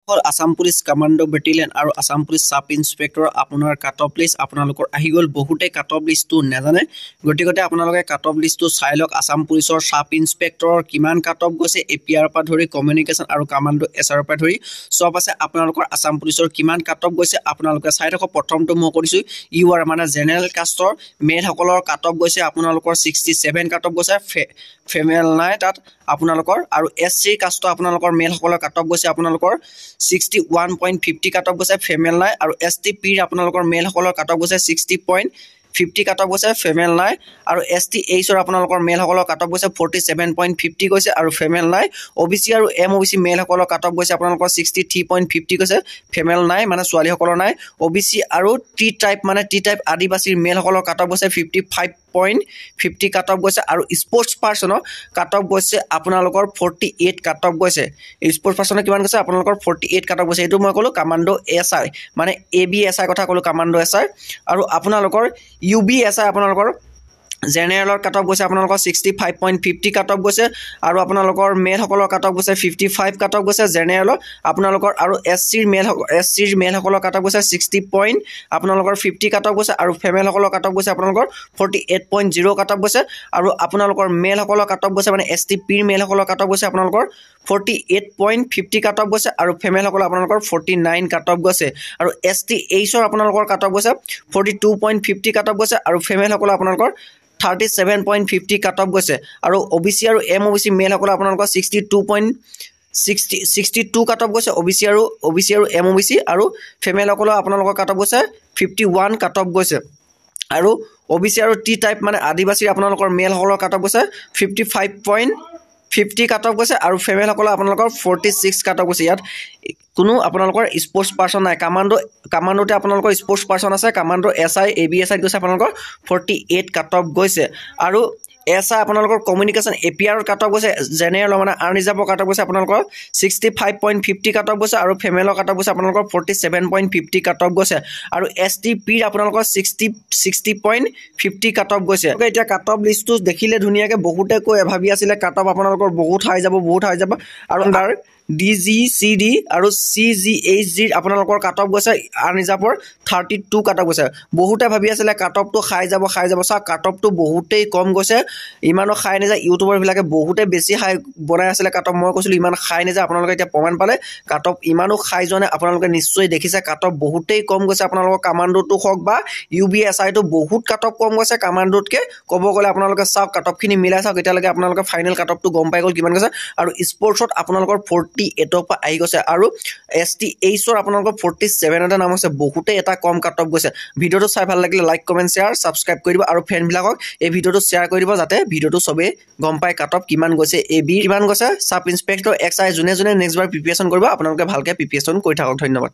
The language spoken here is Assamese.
আসাম পুলিচ কমান্ডো বেটেলিয়ন আৰু আসাম পুলিচ সাব ইন্সপেক্টৰ আপোনাৰ কাট অফ লিষ্ট আপোনালোকৰ আহি গ'ল বহুতে কাট অফ লিষ্টটো নাজানে গতিকে আপোনালোকে কাট অফ লিষ্টটো চাই লওক আসাম পুলিচৰ সাব ইন্সপেক্টৰৰ কিমান কাট অফ গৈছে এপিআৰ পৰা ধৰি কমিউনিকেশ্যন আৰু কমান্ডো এছআৰ পৰা ধৰি সব আছে আপোনালোকৰ আসাম পুলিচৰ কিমান কাট অফ গৈছে আপোনালোকে চাই থাকক প্ৰথমটো মই কৰিছো ইউআৰ মানে জেনেৰেল কাষ্টৰ মেল সকলৰ কাট অফ গৈছে আপোনালোকৰ 67 কাট অফ গৈছে ফিমেল নাই তাত আপোনালোকৰ আৰু এসসি কাষ্ট আপোনালোকৰ মেল সকলৰ কাট অফ গৈছে আপোনালোকৰ 61.50 কাট অফ গৈছে ফিমেল নাই আৰু এসটি পি আপোনালোকৰ মেল সকলৰ কাট অফ গৈছে 60.50 কাট অফ গৈছে ফিমেল নাই আৰু এসটি এইচৰ আপোনালোকৰ মেল সকলৰ কাট অফ গৈছে 47.50 গৈছে আৰু ফিমেল নাই ওবিসি আৰু এমওবিসি মেল সকলৰ কাট অফ গৈছে আপোনালোকৰ 63.50 গৈছে ফিমেল নাই মানে ছোৱালী সকলৰ নাই ওবিসি আৰু টি টাইপ মানে টি টাইপ আদিবাসীৰ মেল সকলৰ কাট অফ গৈছে 55.50 কাট অফ গৈছে আৰু স্পোৰ্টস পাৰসনৰ কাট অফ গৈছে আপোনালোকৰ 48 কাট অফ গৈছে স্পোৰ্টস পাৰসনৰ কিমান গৈছে আপোনালোকৰ 48 কাট অফ গৈছে এটো মই কলো কমান্ডো এসআই মানে এবিএসআই কথা কলো কমান্ডো এসআই আৰু আপোনালোকৰ ইউবিএসআই আপোনালোকৰ জেনেৰেলৰ কাট অফ গৈছে আপোনালোকৰ 65.50 কাট অফ গৈছে আৰু আপোনালোকৰ মেল সকলৰ কাট অফ গৈছে 55 কাট অফ গৈছে জেনেৰেলৰ আপোনালোকৰ আৰু এসসিৰ মেল সকলৰ কাট অফ গৈছে 60 আপোনালোকৰ 50 কাট অফ গৈছে আৰু ফিমেল সকলৰ কাট অফ গৈছে আপোনালোকৰ 48.0 কাট অফ গৈছে আৰু আপোনালোকৰ মেল সকলৰ কাট অফ গৈছে মানে এসটিপিৰ মেল সকলৰ কাট অফ গৈছে আপোনালোকৰ 48.50 কাট অফ গৈছে আৰু ফিমেল সকলৰ আপোনালোকৰ 49 কাট অফ গৈছে আৰু এসটি এইচৰ আপোনালোকৰ কাট অফ গৈছে 42.50 কাট অফ গৈছে আৰু ফিমেল সকলৰ আপোনালোকৰ 37.50 কাট অফ গৈছে আৰু ওবিসি আৰু এমওবিসি মেল সকল আপোনালোকৰ 62 কাট অফ গৈছে ওবিসি আৰু এমওবিসি আৰু ফিমেল সকল আপোনালোকৰ কাট অফ গৈছে 51 কাট অফ গৈছে আৰু ওবিসি আৰু টি টাইপ মানে আদিবাসী আপোনালোকৰ মেল সকলৰ কাট অফ গৈছে 55.50 কাট অফ গৈছে আৰু ফিমেল সকল আপোনালোকৰ 46 কাট অফ গৈছে ইয়াত কোনো আপোনালোকৰ স্পোৰ্টস পাৰসন নাই কমান্ডোতে আপোনালোকৰ স্পোৰ্টস পাৰসন আছে কমান্ডো এসআই এবিএসআই গৈছে আপোনালোকৰ 48 কাট অফ গৈছে আৰু এসআই আপোনালোকৰ কমিউনিকেশ্যন এপিআৰ কাট অফ গৈছে জেনেৰেল মানে আনৰিজাৰ্ভৰ কাট অফ গৈছে আপোনালোকৰ 65.50 কাট অফ গৈছে আৰু ফিমেলৰ কাট অফ গৈছে আপোনালোকৰ 47.50 কাট অফ গৈছে আৰু এসটিপি আপোনালোকৰ 60.50 কাট অফ গৈছে এতিয়া কাট অফ লিষ্টটো দেখিলে ধুনিয়াকে বহুতে কৈ ভাবি আছিল কাট অফ আপোনালোকৰ বহুত হাই যাব আৰু তাৰ ডিজিসিডি আৰু সিজিএইচজি আপোনালোকৰ কাট অফ গৈছে আনৰিজাৰ্ভৰ 32 কাট অফ গৈছে বহুতে ভাবি আছিল কাট অফটো খাই যাব সা কাট অফটো বহুতেই কম গৈছে ইমানো খাই নেযায় ইউটিউবৰ বিলাকে বহুতে বেছি হাই বনাই আছিল কাট অফ মই কৈছিল ইমান খাই নেযায় আপোনালোকে এতিয়া প্ৰমাণ পালে কাট অফ ইমানো খাই যোৱা নাই আপোনালোকে নিশ্চয় দেখিছে কাট অফ বহুতেই কম গৈছে আপোনালোকৰ কমান্ডোটো হক বা ইউবিএসআই টো বহুত কাট অফ কম গৈছে কমান্ডোতকে ক'ব গ'লে আপোনালোকে চাওক কাট অফ খিনি মিলাই চাওক এতিয়ালৈকে আপোনালোকে ফাইনেল কাট অফটো গম পাই গ'ল কিমান গৈছে আৰু স্পোৰ্টছত আপোনালোকৰ 48 পৰা আহি গৈছে আৰু এসটি এইচৰ আপোনালোকৰ 47 এটা নাম আছে বহুতে এটা কম কাট অফ গৈছে ভিডিওটো চাই ভাল লাগিলে লাইক কমেন্ট শেয়াৰ সাবস্ক্ৰাইব কৰি দিব আৰু ফ্ৰেন্ড বিলাকক এই ভিডিওটো শেয়াৰ কৰি দিব যাতে ভিডিওটো সবে গম পায় কাট অফ কিমান গৈছে এবি কিমান গৈছে সাব ইন্সপেক্টৰ এক্সআই জুনে নেক্সট বাৰ প্ৰিপাৰেচন কৰিব আপোনালোকে ভালকে প্ৰিপাৰেচন কৰি থাকক ধন্যবাদ